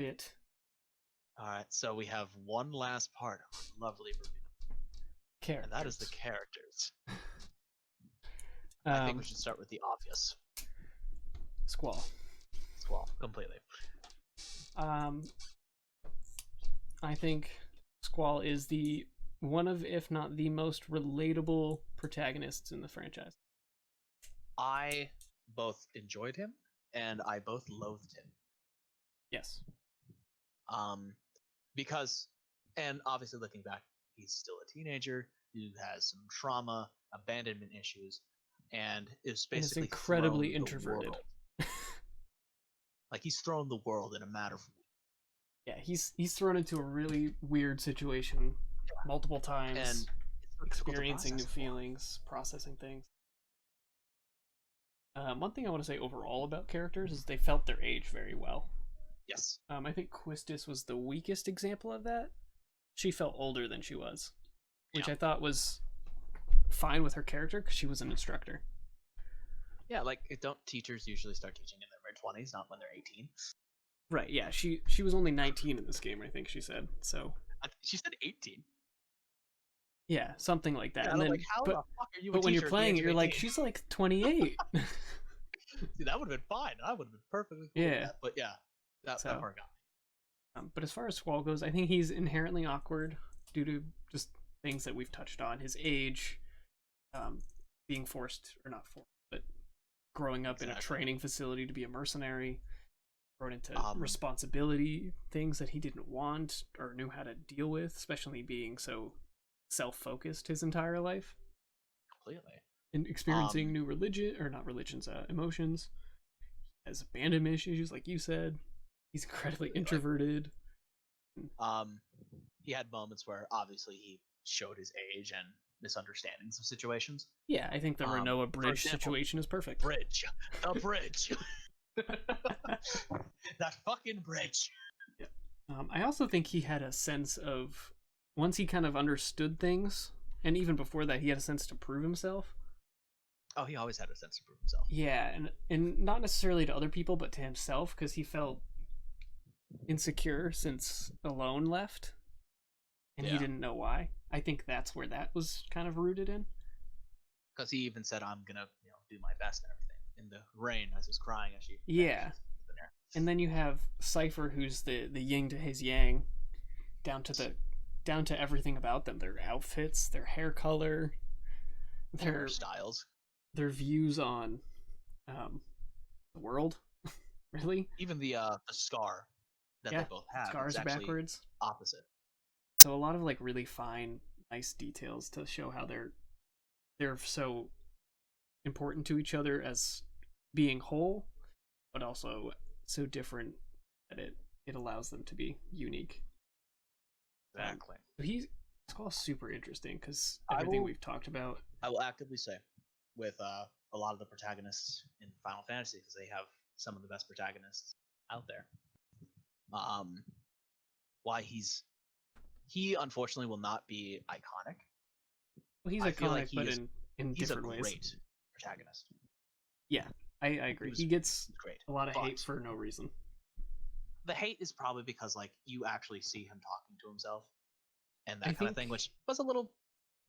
bit. All right, so we have one last part of our lovely review, Characters. and that is the characters. I think we should start with the obvious. Squall. Squall, completely. I think Squall is the one of, if not the most relatable protagonists in the franchise. I both enjoyed him and I both loathed him. Yes. Because, and obviously looking back, he's still a teenager who has some trauma, abandonment issues, and is basically incredibly introverted. Like, he's thrown the world in a matter of weeks. Yeah, he's thrown into a really weird situation multiple times, and experiencing new feelings, processing things. One thing I want to say overall about characters is they felt their age very well. Yes. I think QUISTIS was the weakest example of that. She felt older than she was, which I thought was fine with her character because she was an instructor. Yeah, like, don't teachers usually start teaching in their mid-20s, not when they're 18? Right, yeah, she was only 19 in this game, I think she said, so... She said 18? Yeah, something like that. Yeah, and then, like, how the fuck are you a but when teacher you're playing it, you're 18? like, she's like 28. See, that would have been fine. I would have been perfectly cool with that. But yeah, that part got me. But as far as Squall goes, I think he's inherently awkward due to just things that we've touched on. His age, being forced, or not forced, but growing up in a training facility to be a mercenary, thrown into responsibility, things that he didn't want or knew how to deal with, especially being so self-focused his entire life. Completely. And experiencing new emotions. He has abandonment issues, like you said. He's incredibly introverted. He had moments where obviously he showed his age and misunderstandings of situations. Yeah, I think the Renoa bridge situation is perfect. The bridge. That fucking bridge. Yeah. I also think he had a sense of, once he kind of understood things, and even before that, he had a sense to prove himself. Oh, he always had a sense to prove himself. Yeah, and not necessarily to other people, but to himself, because he felt insecure since Alone left, and he didn't know why. I think that's where that was kind of rooted in. Because he even said, "I'm gonna, do my best and everything." In the rain, as he's crying, as she. Yeah. And then you have Cypher, who's the yin to his yang, down to everything about them: their outfits, their hair color, their styles, their views on the world. Really, even the scar that they both have. Scars are backwards. Opposite. So a lot of like really fine, nice details to show how they're so important to each other as being whole, but also so different that it allows them to be unique. Exactly. Squall's super interesting because everything we've talked about. I will actively say, with a lot of the protagonists in Final Fantasy, because they have some of the best protagonists out there. Why he unfortunately will not be iconic. Well, he's iconic, but in different ways. He's a great protagonist. Yeah, I agree. He gets a lot of hate for no reason. The hate is probably because you actually see him talking to himself and that kind of thing, which was a little.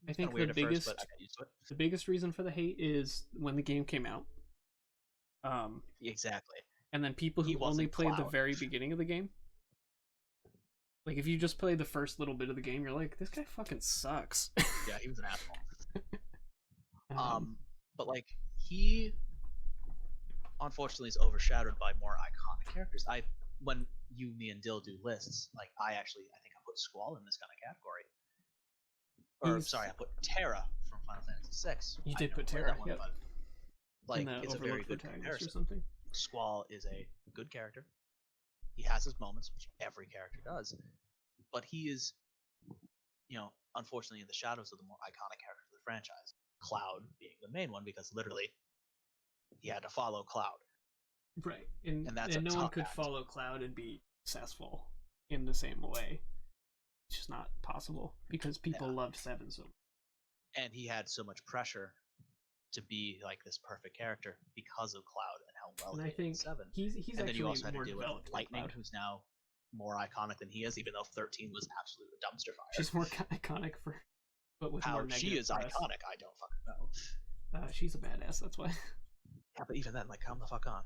I think the biggest reason for the hate is when the game came out. Exactly. And then people who only played the very beginning of the game. Like, if you just play the first little bit of the game, you're like, this guy fucking sucks. Yeah, he was an asshole. But he unfortunately is overshadowed by more iconic characters. When you, me, and Dill do lists, I think I put Squall in this kind of category. I put Terra from Final Fantasy VI. You did put Terra, yep. But, it's a very good comparison. Or something. Squall is a good character. He has his moments, which every character does, but he is, unfortunately in the shadows of the more iconic characters of the franchise. Cloud being the main one, because literally he had to follow Cloud. Right, and no one could follow Cloud and be successful in the same way. It's just not possible because people loved 7 so much. And he had so much pressure to be this perfect character because of Cloud and how well he did in 7. He's and then you also had to deal with Lightning, who's now more iconic than he is, even though 13 was absolute dumpster fire. She's more iconic but with How more negative she is press. iconic, I don't fucking know. She's a badass. That's why. Yeah, but even then, like, come the fuck on.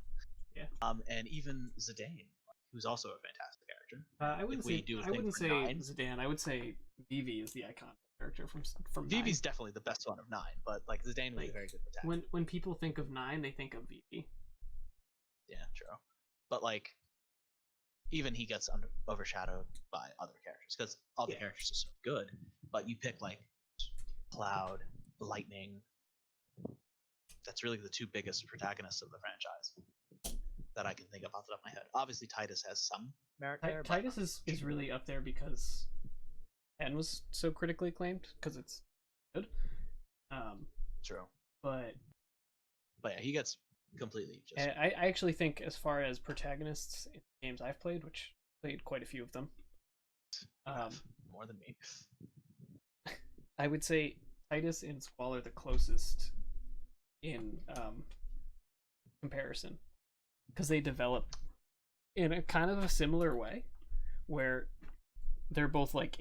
Yeah. And even Zidane, who's also a fantastic character. I wouldn't say Zidane. I would say Vivi is the iconic character from Vivi's 9. definitely the best one of 9, but like Zidane was a very good protagonist. When people think of 9, they think of Vivi. Yeah, true. But like, even he gets overshadowed by other characters because all the characters are so good. But you pick like Cloud, Lightning. That's really the 2 biggest protagonists of the franchise that I can think of off the top of my head. Obviously, Titus has some merit there. Titus is really up there because 10 was so critically acclaimed because it's good. True. But yeah, he gets completely just. I actually think, as far as protagonists in games I've played, which played quite a few of them, more than me. I would say Titus and SQUALL are the closest in comparison, because they develop in a kind of a similar way, where they're both like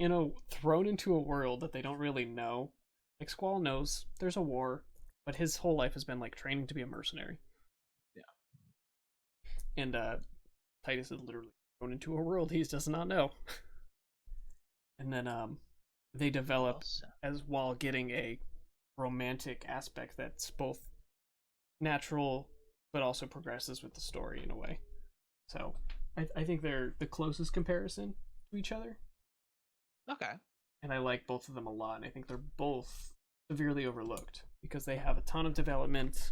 thrown into a world that they don't really know. Like, SQUALL knows there's a war, but his whole life has been like training to be a mercenary. Yeah. And Titus is literally thrown into a world he does not know. And then they develop as while getting a romantic aspect that's both natural but also progresses with the story in a way. So I think they're the closest comparison to each other. Okay. And I like both of them a lot, and I think they're both severely overlooked because they have a ton of development,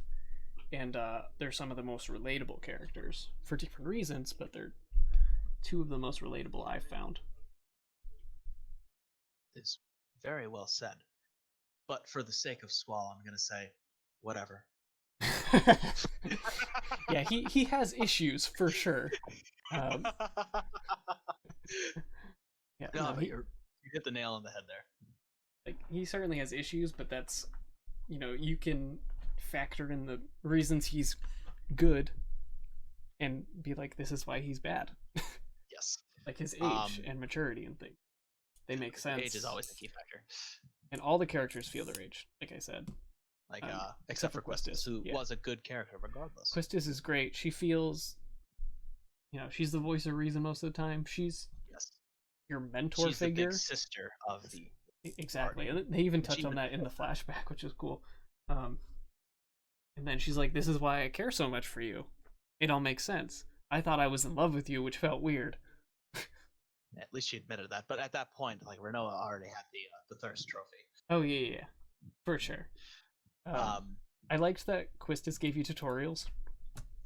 and they're some of the most relatable characters for different reasons, but they're 2 of the most relatable I've found. It's very well said. But for the sake of SQUALL, I'm going to say whatever. Yeah, he has issues for sure. Yeah, no, you hit the nail on the head there. Like, he certainly has issues, but that's, you can factor in the reasons he's good and be like, this is why he's bad. Yes. Like his age and maturity and things. They make sense. Age is always the key factor. And all the characters feel their age, like I said. Like, except for QUISTIS, who was a good character regardless. QUISTIS is great. She feels, she's the voice of reason most of the time. She's your mentor figure. She's the big sister of the Exactly. party. And they even touch on that in the flashback, which is cool. And then she's like, this is why I care so much for you. It all makes sense. I thought I was in love with you, which felt weird. At least she admitted that. But at that point, like, Renoa already had the thirst trophy. Oh, yeah. For sure. I liked that QUISTIS gave you tutorials.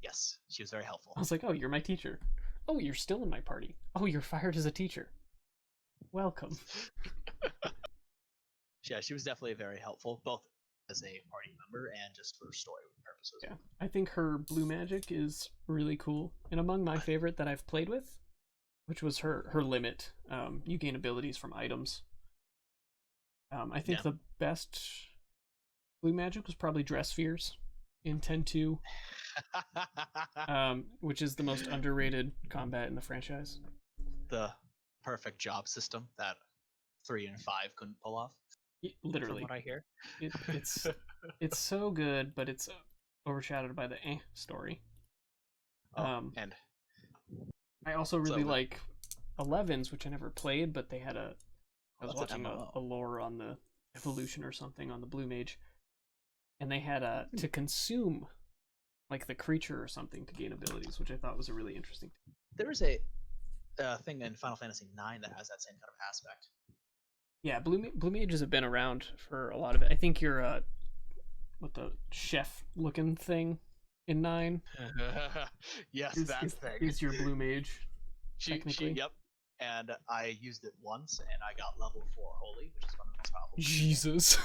Yes, she was very helpful. I was like, oh, you're my teacher. Oh, you're still in my party. Oh, you're fired as a teacher. Welcome. Yeah, she was definitely very helpful, both as a party member and just for story purposes. Yeah, I think her blue magic is really cool, and among my favorite that I've played with, which was her limit. You gain abilities from items. I think the best blue magic was probably Dress Spheres in 10-2, which is the most underrated combat in the franchise. The perfect job system that 3 and 5 couldn't pull off. Literally, from what I hear, it's so good, but it's overshadowed by the story. And I also really like 11s, which I never played, but they had I was watching a lore on the evolution or something on the blue mage, and they had to consume like the creature or something to gain abilities, which I thought was a really interesting thing. There is a thing in Final Fantasy IX that has that same kind of aspect. Yeah, blue mages have been around for a lot of it. I think you're what the chef looking thing in 9. Yes, that thing is your blue mage. Technically, yep. And I used it once, and I got level 4 holy, which is one of the most powerful. Jesus.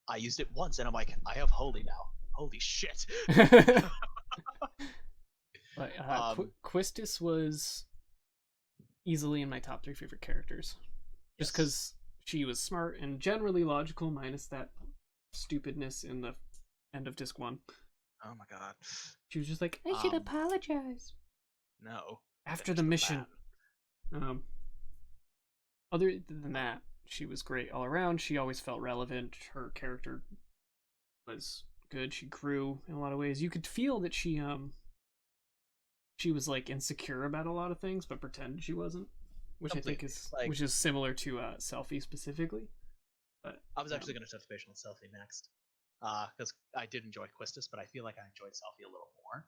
I used it once, and I'm like, I have holy now. Holy shit. But QUISTIS was easily in my top 3 favorite characters. Just because she was smart and generally logical, minus that stupidness in the end of Disc 1. Oh my god. She was just like, I should apologize. No. After the mission. Um, other than that, she was great all around. She always felt relevant. Her character was good. She grew in a lot of ways. You could feel that she was like insecure about a lot of things, but pretended she wasn't, which I think Completely. is Like, which is similar to SELPHIE specifically. But I was actually going to touch base on Selphie next, because I did enjoy Quistis, but I feel like I enjoyed Selphie a little more.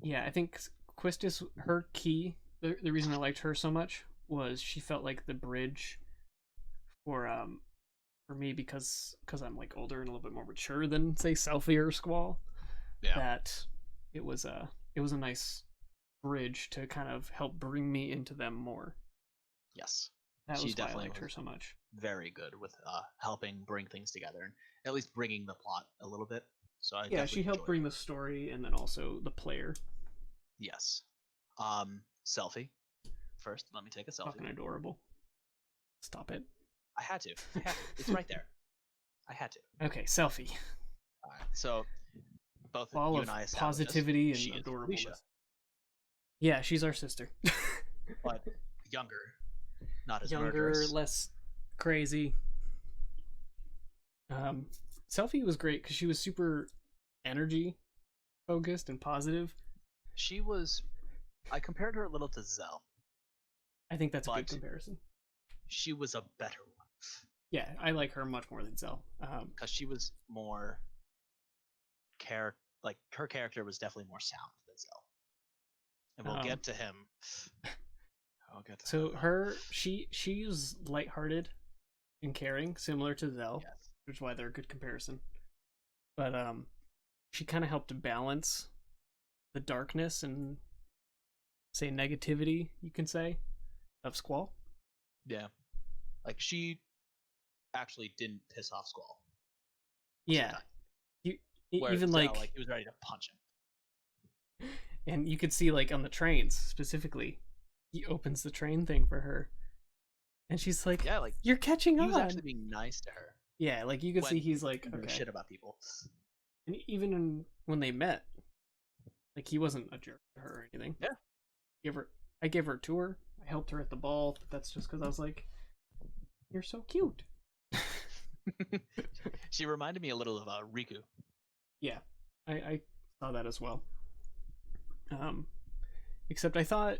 yeah, I think Quistis, her key, the reason I liked her so much was she felt like the bridge for me because I'm like older and a little bit more mature than say SELPHIE or SQUALL. Yeah. That it was a nice bridge to kind of help bring me into them more. Yes. That She was why I definitely liked her was so much. very good with helping bring things together and at least bringing the plot a little bit. So I Yeah, she definitely helped enjoyed bring her. the story and then also the player. Yes. Selphie. First, let me take a selfie. Fucking adorable. Stop it. I had to. I had to. It's right there. I had to. Okay, SELPHIE. All right. So both All you of and I established this. positivity and She is adorableness. Alicia, Yeah, she's our sister. but younger, not as Younger, murderous. less crazy. SELPHIE was great because she was super energy focused and positive. She was. I compared her a little to Zell, I think that's a good but comparison. she was a better one Yeah, I like her much more than Zell. because she was more like her character was definitely more sound than Zell, and we'll get to him. I'll get to So him. she was lighthearted and caring, similar to Zell, Yes. which is why they're a good comparison. But she kind of helped to balance the darkness and say negativity, you can say, of SQUALL. Yeah. Like she actually didn't piss off Squall. Yeah, you Whereas even Zell, like he was ready to punch him. and you could see like on the trains specifically, he opens the train thing for her, and she's like, Yeah, like "You're catching he on." was actually being nice to her. Yeah, like you could see When he's like, he okay. shit about people. And even when they met, like he wasn't a jerk to her or anything. Yeah. I gave her a tour. I helped her at the ball, but that's just because I was like, "You're so cute." She reminded me a little of Riku. Yeah, I saw that as well. Except I thought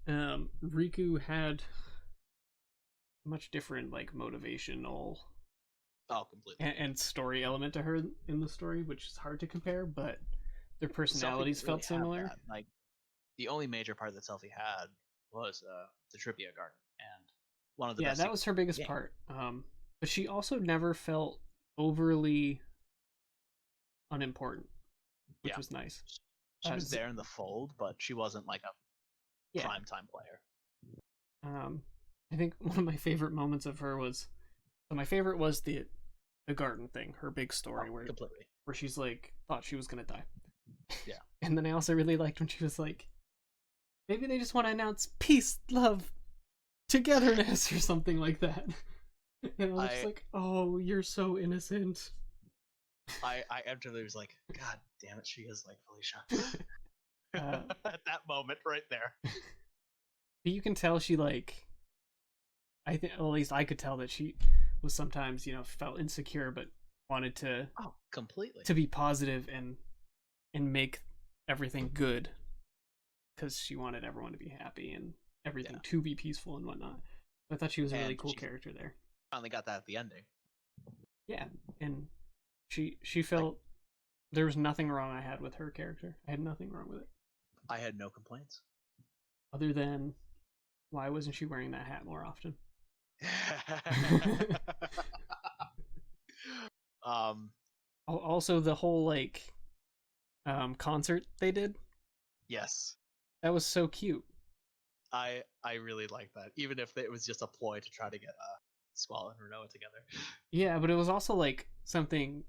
Riku had a much different like motivational Oh, completely. and story element to her in the story, which is hard to compare, but their Selphie personalities didn't really felt have similar. that. Like the only major part that Selphie had was the trivia garden and one of the Yeah, best. that was her biggest part. But she also never felt overly unimportant, which Yeah, was nice. she was there in the fold, but she wasn't like a Yeah. prime time player. I think one of my favorite moments of her was, so my favorite was the garden thing, her big story where Completely. where she's like thought she was gonna die. Yeah. And then I also really liked when she was like, maybe they just want to announce peace, love, togetherness, or something like that. And I was just like, oh, you're so innocent. I actually was like, God damn it, she is like Felicia. At that moment, right there. But you can tell she like, I think, well, at least I could tell that she was sometimes, felt insecure, but wanted to completely to be positive and make everything good because she wanted everyone to be happy and everything to be peaceful and whatnot. I thought she was a really cool character there. Finally got that at the ending. Yeah, and she felt there was nothing wrong I had with her character. I had nothing wrong with it. I had no complaints. Other than why wasn't she wearing that hat more often? Also the whole like concert they did. Yes. That was so cute. I really like that. Even if it was just a ploy to try to get Squall and Renoa together. Yeah, but it was also like something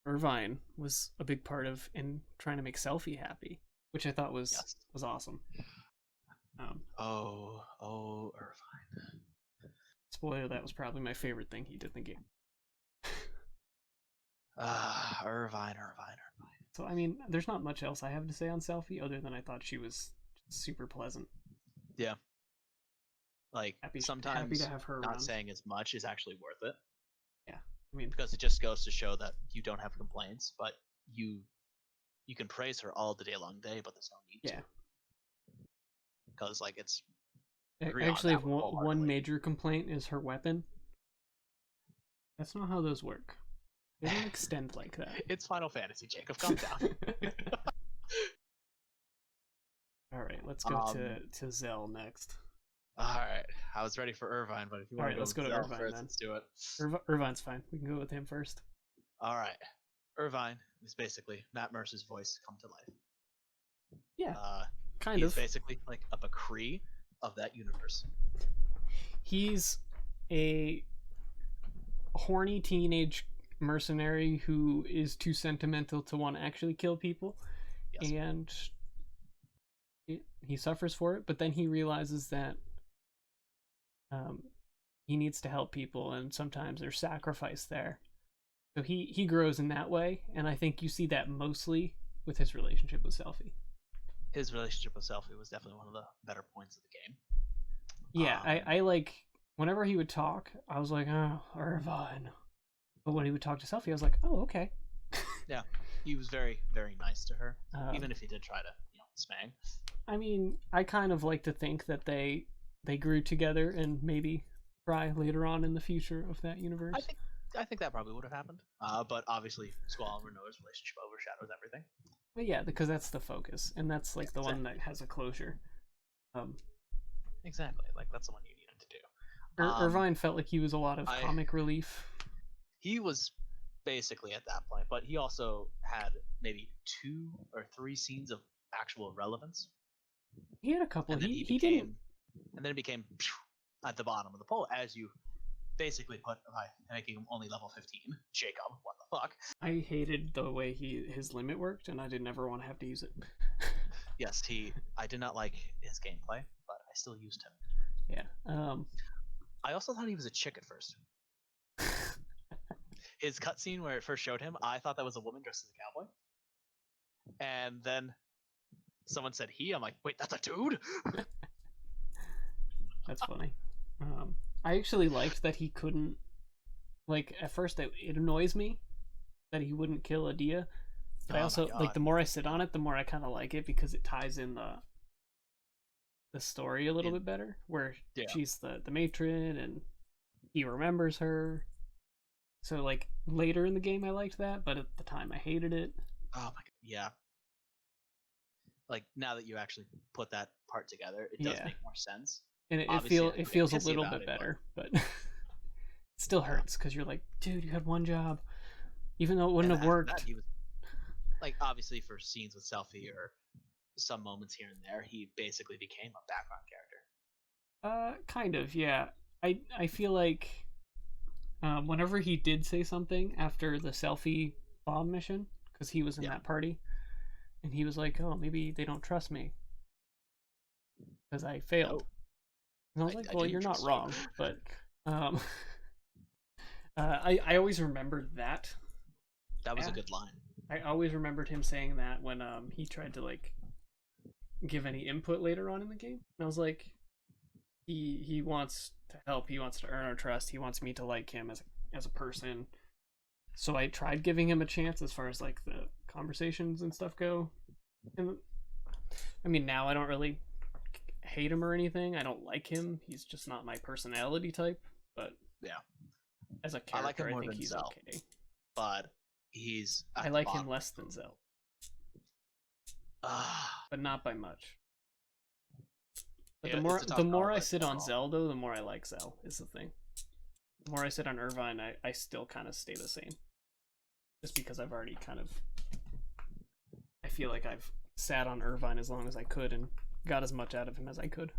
IRVINE was a big part of in trying to make SELPHIE happy, which I thought was awesome. IRVINE. Spoiler, that was probably my favorite thing he did in the game. IRVINE. So I mean, there's not much else I have to say on SELPHIE other than I thought she was super pleasant. Yeah. Like happy sometimes to have her not around. saying as much is actually worth it. Yeah, I mean, because it just goes to show that you don't have complaints, but you can praise her all the day long day, but there's no need yeah. to. Because like it's I agree on actually that have one one wholeheartedly. major complaint is her weapon. That's not how those work. They don't extend like that. It's Final Fantasy, Jacob. Calm down. All right, let's go to Zell next. All right, I was ready for Irvine, but if you All want right, to go let's go with to Zell Irvine first, then. let's do it. Irvine's fine. We can go with him first. All right, Irvine is basically Matt Mercer's voice come to life. Yeah, kind he's of. basically like a McCree of that universe. He's a horny teenage mercenary who is too sentimental to want to actually kill people, Yes. and he suffers for it. But then he realizes that he needs to help people, and sometimes there's sacrifice there. So he grows in that way, and I think you see that mostly with his relationship with SELPHIE. His relationship with SELPHIE was definitely one of the better points of the game. Yeah, I like whenever he would talk, I was like, oh, Irvine. But when he would talk to SELPHIE, I was like, oh, okay. Yeah, he was very, very nice to her, even if he did try to, smang. I mean, I kind of like to think that they grew together and maybe try later on in the future of that universe. I think that probably would have happened. But obviously, Squall and Renoir's relationship overshadows everything. But yeah, because that's the focus, and that's like the one that has a closure. Exactly, like that's the one you needed to do. Irvine felt like he was a lot of comic relief. He was basically at that point, but he also had maybe 2 or 3 scenes of actual relevance. He had a couple. And then he didn't. And then it became at the bottom of the poll, as you basically put by making him only level 15. Jacob, what the fuck? I hated the way his limit worked, and I did never want to have to use it. Yes, I did not like his gameplay, but I still used him. Yeah. I also thought he was a chick at first. His cutscene where it first showed him, I thought that was a woman dressed as a cowboy. And then someone said he. I'm like, wait, that's a dude? That's funny. I actually liked that he couldn't. Like, at first, it annoys me that he wouldn't kill Adia. But I also, like, the more I sit on it, the more I kind of like it because it ties in the story a little bit better. Where she's the matron and he remembers her. So, like, later in the game, I liked that, but at the time, I hated it. Oh my god, yeah. Like, now that you actually put that part together, it does make more sense. And it feels a little bit better, but it still hurts because you're like, dude, you had one job, even though it wouldn't have worked. He was, like, obviously for scenes with SELPHIE or some moments here and there, he basically became a background character. Kind of, yeah. I feel like whenever he did say something after the SELPHIE bomb mission, because he was in that party, and he was like, oh, maybe they don't trust me because I failed. No. And I was like, well, you're not wrong, but I always remembered that. That was a good line. I always remembered him saying that when he tried to like give any input later on in the game. And I was like, he wants to help, he wants to earn our trust, he wants me to like him as a person. So I tried giving him a chance as far as like the conversations and stuff go. And I mean, now I don't really hate him or anything. I don't like him. He's just not my personality type. But yeah, as a character, I like him more than he's Zell, okay. But I like him less than Zell. But not by much. But the more I sit on Zell, though, the more I like Zell, is the thing. The more I sit on Irvine, I still kind of stay the same. Just because I've already kind of... I feel like I've sat on Irvine as long as I could and got as much out of him as I could.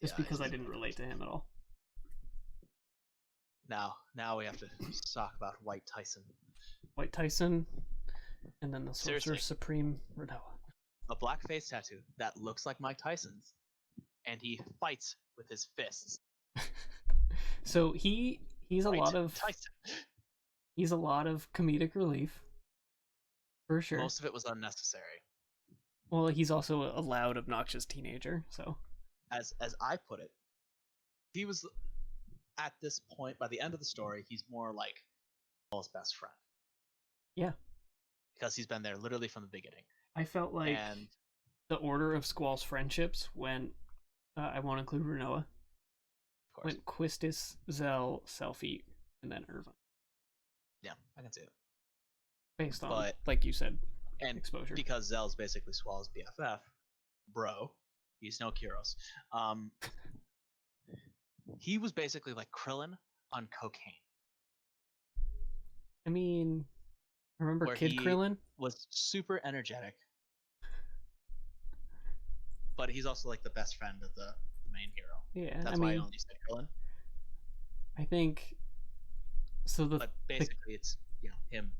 Just because I didn't relate to him at all. Now we have to talk about White Tyson. White Tyson, and then the Sorcerer Supreme Renoa. A black face tattoo that looks like Mike Tyson's, and he fights with his fists. So he's a lot of comedic relief, for sure. Most of it was unnecessary. Well, he's also a loud, obnoxious teenager. So, as I put it, he was at this point, by the end of the story, he's more like Paul's best friend. Yeah. Because he's been there literally from the beginning. I felt like the order of Squall's friendships went, I won't include Renoa, went QUISTIS, ZELL, SELPHIE, and then IRVINE. Yeah, I can see it. Based on, like you said, and exposure. Because Zell's basically Squall's BFF, bro, he's no Kyros. He was basically like Krillin on cocaine. I mean, remember where Kid Krillin? Was super energetic, but he's also like the best friend of the main hero. Yeah, that's why I only said Krillin. I think so. But basically, it's him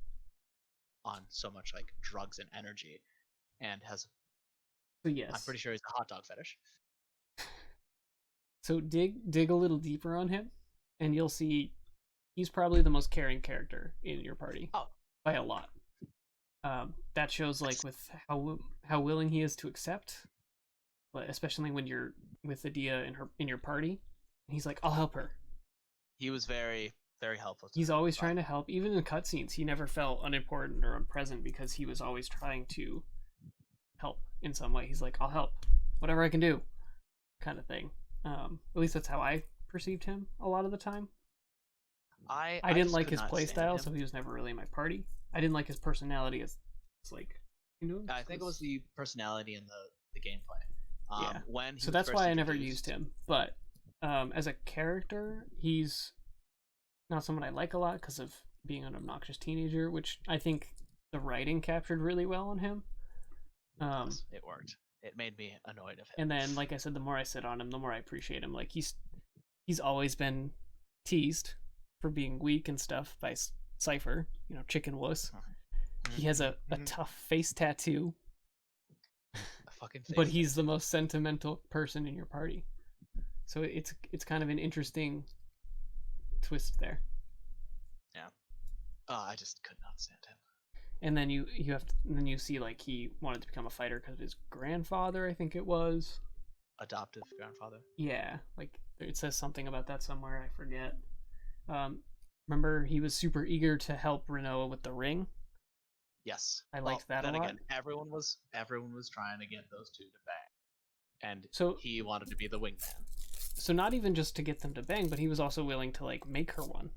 on so much like drugs and energy, and has. So yes, I'm pretty sure he's a hot dog fetish. So dig a little deeper on him, and you'll see he's probably the most caring character in your party by a lot. That shows like with how willing he is to accept, but especially when you're with Adia in your party, he's like, I'll help her. He was very, very helpful. He's always trying to help, even in cutscenes. He never felt unimportant or unpresent because he was always trying to help in some way. He's like, I'll help, whatever I can do, kind of thing. At least that's how I perceived him a lot of the time. I didn't like his playstyle, so he was never really in my party. I didn't like his personality as like, you know. I think it was the personality and the gameplay. Yeah. When so that's why I never used him. But as a character, he's not someone I like a lot because of being an obnoxious teenager, which I think the writing captured really well on him. It worked. It made me annoyed of him. And then, like I said, the more I sit on him, the more I appreciate him. Like he's always been teased for being weak and stuff by Cypher, chicken wuss. He has a tough face tattoo. A fucking face but he's the most sentimental person in your party. So it's kind of an interesting twist there. Yeah. I just could not stand him. And then you see like he wanted to become a fighter because of his grandfather, I think it was. Adoptive grandfather. Yeah, like it says something about that somewhere. I forget. Remember, he was super eager to help Renoa with the ring. Yes, I liked that a lot. Again, everyone was trying to get those two to bang, and so he wanted to be the wingman. So not even just to get them to bang, but he was also willing to like make her one.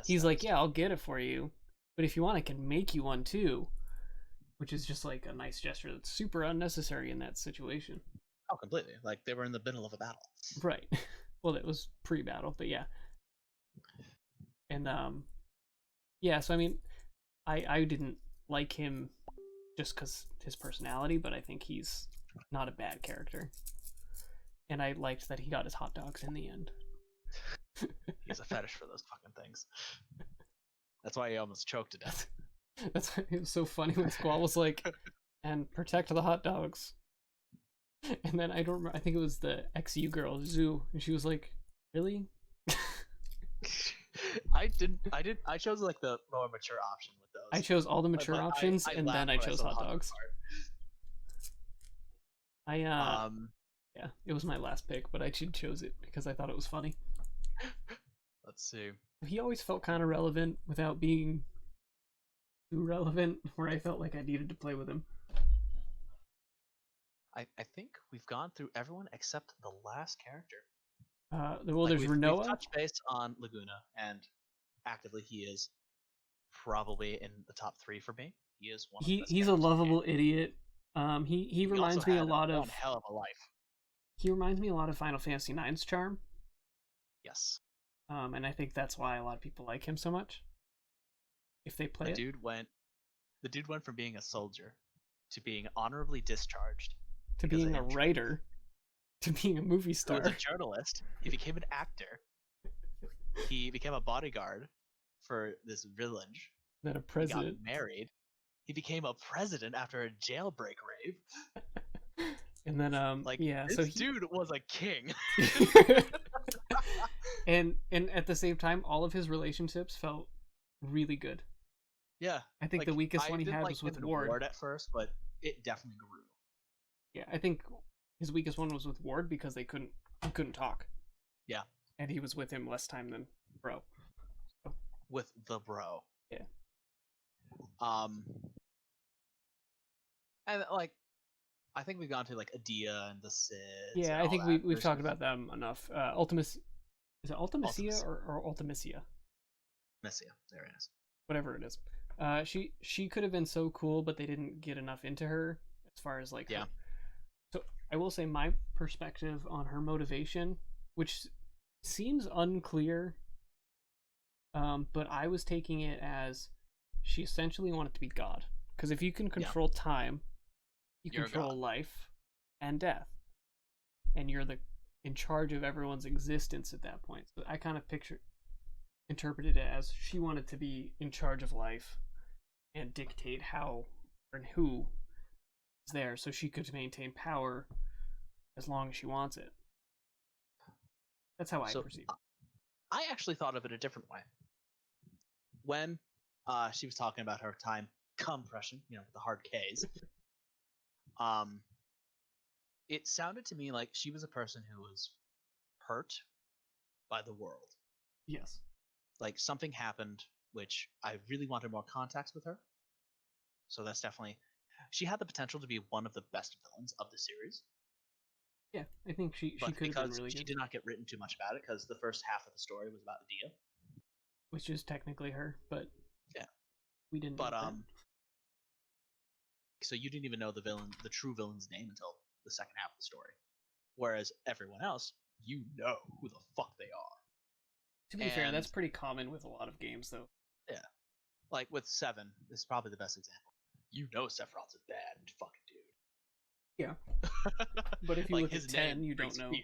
He's like, yeah, I'll get it for you, but if you want, I can make you one too, which is just like a nice gesture that's super unnecessary in that situation. Oh, completely. Like they were in the middle of a battle. Right. Well, it was pre-battle, but yeah. And yeah. So I mean, I didn't like him just because his personality, but I think he's not a bad character. And I liked that he got his hot dogs in the end. He has a fetish for those fucking things. That's why he almost choked to death. That's why it was so funny when Squall was like, and protect the hot dogs. And then I don't remember, I think it was the XU girl, Zoo, and she was like, really? I chose like the more mature option with those. I chose all the mature options, and then I chose hot dogs. Yeah, it was my last pick, but I chose it because I thought it was funny. Let's see. He always felt kind of relevant without being too relevant, where I felt like I needed to play with him. I think we've gone through everyone except the last character. Well, there's Renoa. We've touched base on Laguna, and actively he is probably in the top 3 for me. He is one. He's a lovable idiot. He reminds me a lot of one hell of a life. He reminds me a lot of Final Fantasy IX's charm. Yes. And I think that's why a lot of people like him so much. If they play the dude went from being a soldier to being honorably discharged to being a writer to being a movie star. He was a journalist. He became an actor. He became a bodyguard for this village. Then a president. He got married. He became a president after a jailbreak rave. And then this dude was a king. and at the same time, all of his relationships felt really good. Yeah. I think the weakest one he had was with Ward at first, but it definitely grew. Yeah, I think his weakest one was with Ward because they couldn't couldn't talk. Yeah. And he was with him less time than Bro. So, with the bro. yeah. And like, I think we've gone to like Adia and the Sids. Yeah, and I all think that. we've talked about them enough. Is it Ultimecia or Ultimecia? Messia, there it is. Whatever it is. She could have been so cool, but they didn't get enough into her as far as like Yeah. her. So I will say my perspective on her motivation, which seems unclear, but I was taking it as she essentially wanted to be God. Because if you can control time, you You're control God. life and death, and you're in charge of everyone's existence at that point. So I kind of interpreted it as she wanted to be in charge of life and dictate how and who is there, so she could maintain power as long as she wants it. That's how I perceive it. I actually thought of it a different way. When she was talking about her time compression, with the hard K's, it sounded to me like she was a person who was hurt by the world. Yes. Like something happened which I really wanted more contacts with her. So that's definitely, she had the potential to be one of the best villains of the series. Yeah, I think she could have been really good. She did not get written too much about it because the first half of the story was about Adia, which is technically her, but yeah, we didn't. But so you didn't even know the true villain's name until the second half of the story, whereas everyone else, you know who the fuck they are. To be fair, that's pretty common with a lot of games, though. Yeah, like with 7, this is probably the best example. You know Sephiroth's a bad fucking dude. Yeah. But if you like look at 10, you don't know. Fear.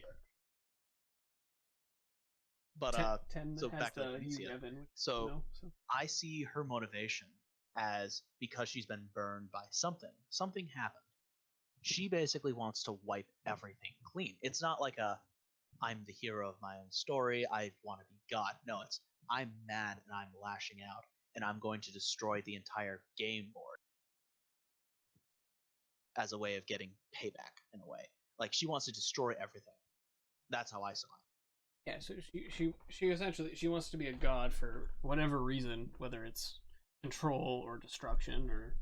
But 10 so has back to the Untitled. So I see her motivation as because she's been burned by something. Something happened. She basically wants to wipe everything clean. It's not like I'm the hero of my own story, I want to be God. No, it's I'm mad and I'm lashing out and I'm going to destroy the entire game board as a way of getting payback in a way. Like she wants to destroy everything. That's how I saw it. Yeah, so she essentially she wants to be a god for whatever reason, whether it's control or destruction or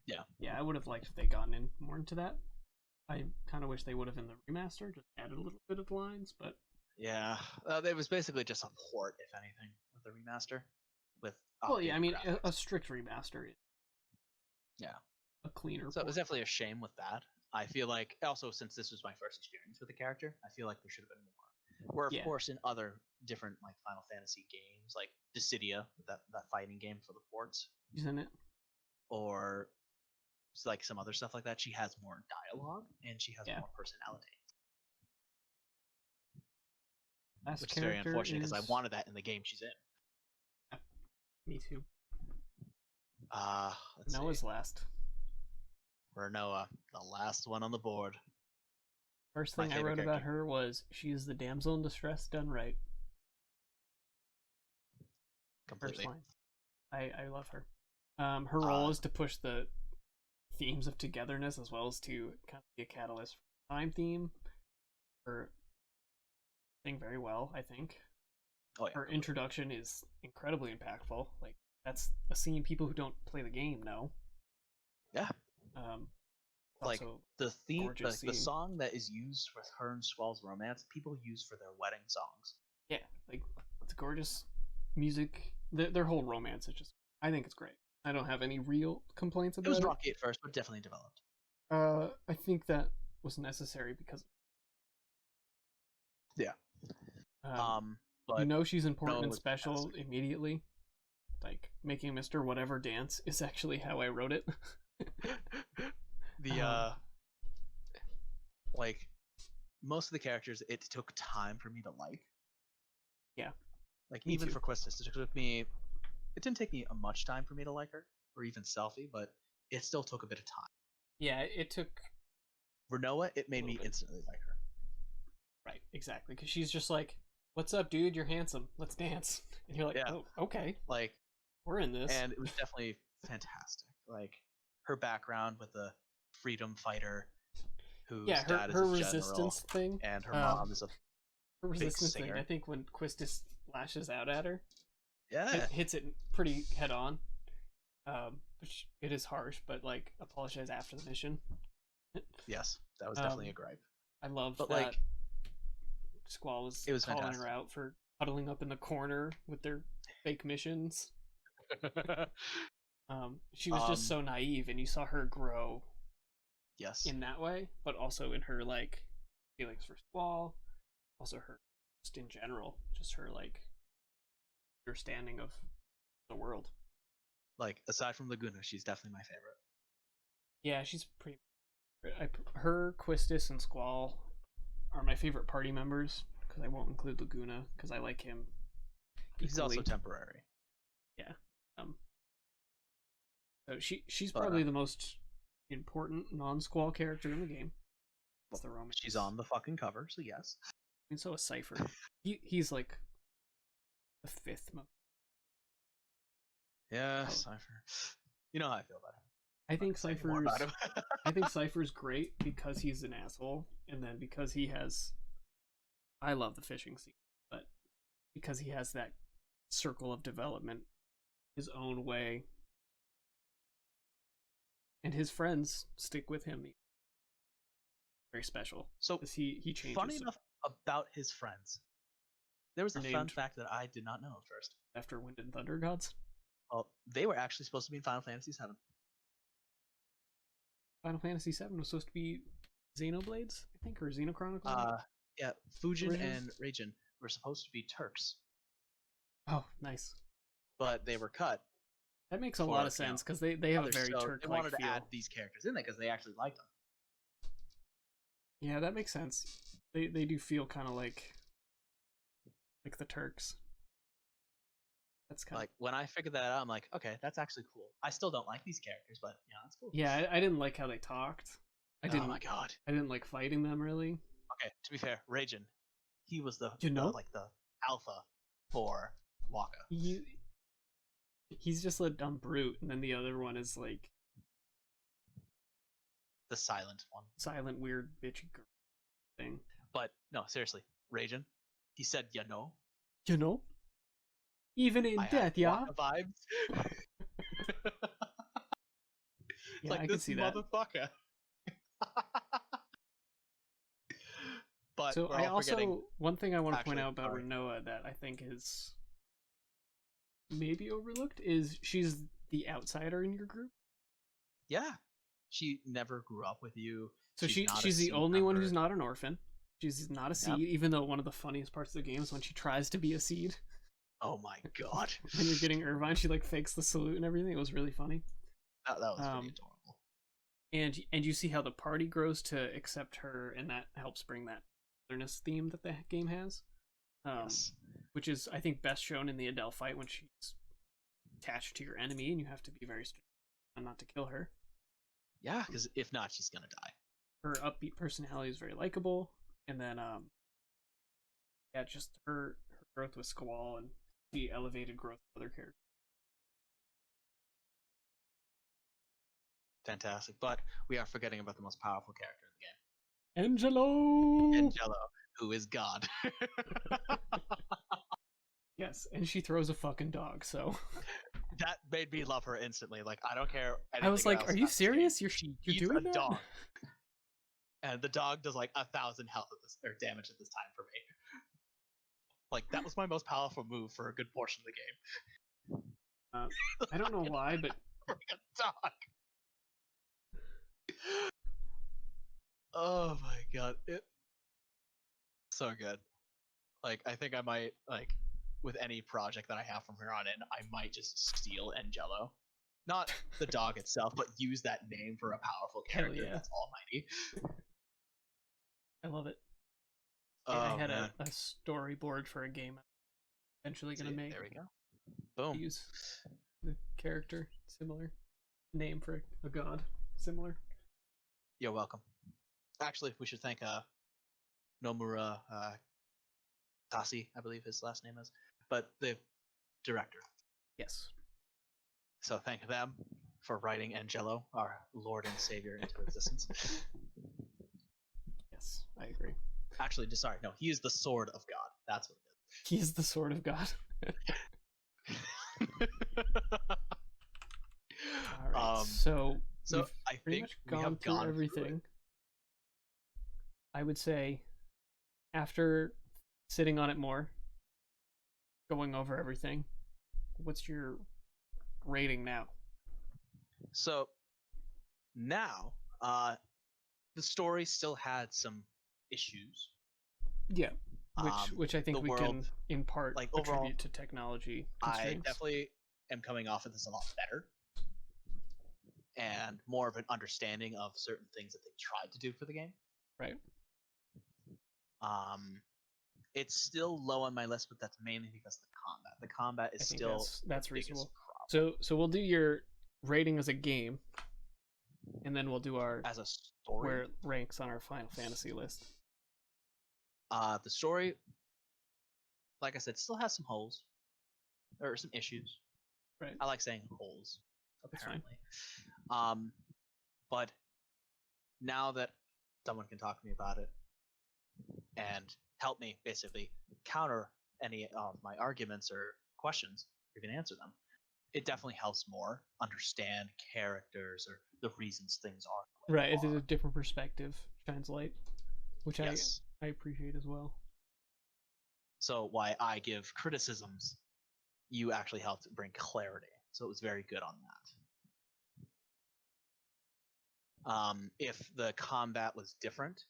yeah. I would have liked if they gotten in more into that. I kind of wish they would have in the remaster just added a little bit of lines, but yeah, it was basically just a port, if anything, with the remaster. With I mean a strict remaster. Yeah, a cleaner. So it was definitely a shame with that. I feel like also since this was my first experience with the character, I feel like there should have been more. Where of course in other different like Final Fantasy games, like Dissidia, that fighting game for the ports, isn't it? Or like some other stuff like that, she has more dialogue and she has more personality. Which is very unfortunate because I wanted that in the game she's in. Me too. Let's Noah's last. Renoa, the last one on the board. First thing I wrote about her was she is the damsel in distress done right. Completely. First line. I love her. Her role is to push the themes of togetherness as well as to kind of be a catalyst for the time theme. Her thing very well, I think. Oh, yeah, her introduction is incredibly impactful. Like that's a scene people who don't play the game know. Yeah. Like the theme, the song that is used for her and Squall's romance, people use for their wedding songs. Yeah, like it's gorgeous music. Their whole romance is just, I think it's great. I don't have any real complaints about it. It was rocky at first, but definitely developed. I think that was necessary because. Yeah. But you know she's important and special immediately. Like making Mr. Whatever dance is actually how I wrote it. Like most of the characters, it took time for me to like. Yeah. Like even for QUISTIS, it didn't take me much time for me to like her, or even SELPHIE, but it still took a bit of time. Yeah, it took. Renoa, it made me instantly like her. Right, exactly, because she's just like, "What's up, dude? You're handsome. Let's dance." And you're like, "Oh, okay." Like, we're in this, and it was definitely fantastic. Like her background with the freedom fighter, whose dad is her a resistance general, thing, and her mom is a Her resistance thing, singer. I think when Quistis lashes out at her, Yeah. it hits it pretty head on. Which it is harsh, but like apologize after the mission. Yes, that was definitely a gripe. I loved But that like, Squall was it was calling fantastic. her out for huddling up in the corner with their fake missions. She was just so naive, and you saw her grow Yes. in that way, but also in her like feelings for Squall, also her just in general, just her like understanding of the world. Like, aside from Laguna, she's definitely my favorite. Yeah, she's pretty. Her, Quistis, and Squall are my favorite party members because I won't include Laguna because I like him. He's equally. also temporary. Yeah. So she's probably the most important non-Squall character in the game. That's the romance. She's on the fucking cover, so yes. And so is Cypher. He's like the fifth most. Yeah, Cypher. You know how I feel about him. I think Cypher's great because he's an asshole, and then because he has. I love the fishing scene, but because he has that circle of development, his own way, and his friends stick with him. Very special. So he changes. Funny enough about his friends, there was a fun fact that I did not know at first. After Wind and Thunder Gods. Well, they were actually supposed to be in Final Fantasy VII. Final Fantasy VII was supposed to be Xenoblades, I think, or Xenochronicles. Yeah, Fujin and Raijin were supposed to be Turks. Oh, nice. But they were cut. That makes a lot of sense because they have a very Turk-like feel. They wanted to add these characters in there because they actually liked them. Yeah, that makes sense. They do feel kind of like the Turks. That's kind of like when I figured that out, I'm like, okay, that's actually cool. I still don't like these characters, but yeah, that's cool. Yeah, I didn't like how they talked. Oh my god, I didn't like fighting them really. Okay, to be fair, Raijin, he was the the alpha for Waka. He's just a dumb brute, and then the other one is like the silent one, silent weird bitchy girl thing. But no, seriously, Raijin, he said, you know. Even in death, yeah. Vibes. Yeah, like I this can see motherfucker. But so I also one thing I want to point out about Rinoa that I think is maybe overlooked is she's the outsider in your group. Yeah, she never grew up with you. So she's the only one who's not an orphan. She's not a seed, even though one of the funniest parts of the game is when she tries to be a seed. Oh my god! When you're getting Irvine, she like fakes the salute and everything. It was really funny. That was pretty adorable. And you see how the party grows to accept her, and that helps bring that otherness theme that the game has. Yes. Which is, I think, best shown in the Adele fight when she's attached to your enemy, and you have to be very strict not to kill her. Yeah, because if not, she's gonna die. Her upbeat personality is very likable, and then yeah, just her growth with Squall and the elevated growth of other characters. Fantastic, but we are forgetting about the most powerful character in the game. Angelo, who is God. Yes, and she throws a fucking dog, so that made me love her instantly. Like, I don't care. I was like, "Are you serious? You're doing that?" Dog. And the dog does like 1,000 health at this or damage at this time for me. Like, that was my most powerful move for a good portion of the game. I don't know why, but a dog. Oh my god, it so good. Like, I think I might with any project that I have from here on in, I might just steal Angelo. Not the dog itself, but use that name for a powerful character that's almighty. I love it. Oh, I had a storyboard for a game I'm eventually going to make. There we go. Boom. Use the character, similar. Name for a god, similar. You're welcome. Actually, we should thank Nomura Tasi, I believe his last name is, but the director. Yes. So thank them for writing Angelo, our Lord and Savior, into existence. Yes, I agree. Actually, sorry, no, he is the sword of God. That's what it He is the sword of God. is. All right, so we've I pretty think much we gone have through gone everything. I would say, after sitting on it more, going over everything, what's your rating now? So now, the story still had some issues. Yeah, which I think the we world, can in part like, overall, attribute to technology I constraints. definitely am coming off of this a lot better and more of an understanding of certain things that they tried to do for the game. Right. It's still low on my list, but that's mainly because of the combat. The combat is still that's reasonable. So we'll do your rating as a game, and then we'll do our as a story where it ranks on our Final Fantasy list. The story, like I said, still has some holes or some issues. Right. I like saying holes, apparently. Fine. But now that someone can talk to me about it and help me basically counter any of my arguments or questions, or even answer them, it definitely helps more understand characters or the reasons things are. Right, it's a different perspective shines light, which yes. I appreciate as well. So why I give criticisms, you actually helped bring clarity. So it was very good on that. If the combat was different,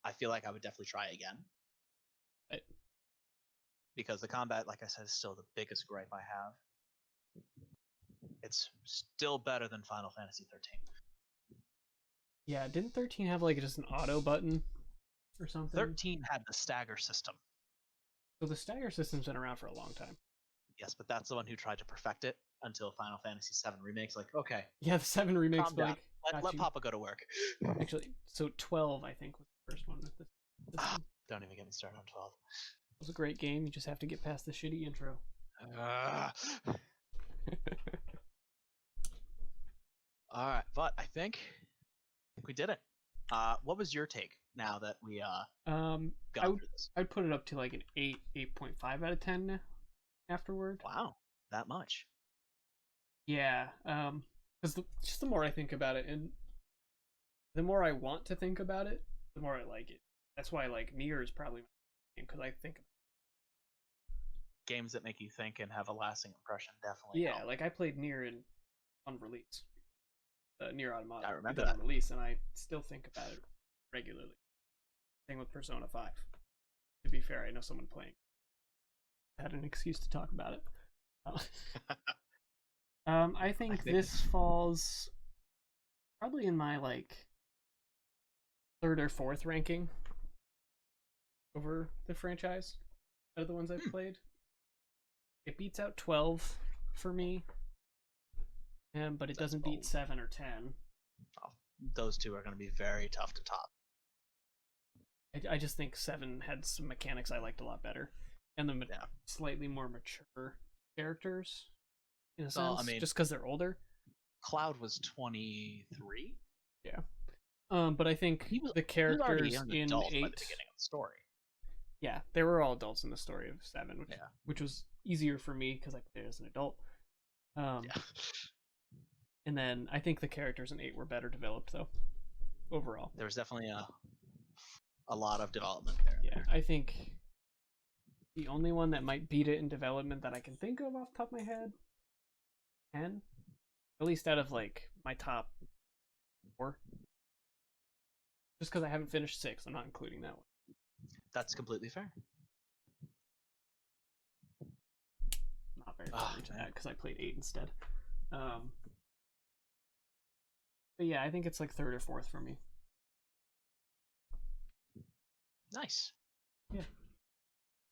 I feel like I would definitely try again. Right. Because the combat, like I said, is still the biggest gripe I have. It's still better than Final Fantasy XIII. Yeah, didn't 13 have like just an auto button or something? 13 had the stagger system. So the stagger system's been around for a long time. Yes, but that's the one who tried to perfect it until Final Fantasy VII Remake's like, okay. Yeah, the 7 Remake's like... Let Papa go to work. Actually, so 12, I think, was the first one with this system. Don't even get me started on 12. It was a great game, you just have to get past the shitty intro. Alright, but I think we did it. What was your take now that we gone through this? I'd put it up to like an 8.5 out of 10 afterward. Wow, that much. Yeah, because just the more I think about it, and the more I want to think about it, the more I like it. That's why like Nier is probably my game, because I think games that make you think and have a lasting impression, definitely. Yeah, like I played Nier on release. Nier Automata. I remember that on release, and I still think about it regularly. Same with Persona 5. To be fair, I know someone playing. I had an excuse to talk about it. I think this falls probably in my like 3rd or 4th ranking over the franchise out of the ones I've played. It beats out 12 for me, but it doesn't beat 7 or 10. Oh, those two are going to be very tough to top. I just think 7 had some mechanics I liked a lot better, and the slightly more mature characters. In a sense, I mean, just because they're older. Cloud was 23. Yeah, but I think the characters in 8 by the beginning of the story. Yeah, they were all adults in the story of 7, which was easier for me because I played as an adult. And then I think the characters in 8 were better developed, though. Overall, there was definitely a lot of development there. Yeah, I think the only one that might beat it in development that I can think of off the top of my head, 10, at least out of like my top 4. Just because I haven't finished 6, I'm not including that one. That's completely fair. Not very far into that because I played 8 instead. But yeah, I think it's like 3rd or 4th for me. Nice. Yeah.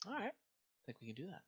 All right. I think we can do that.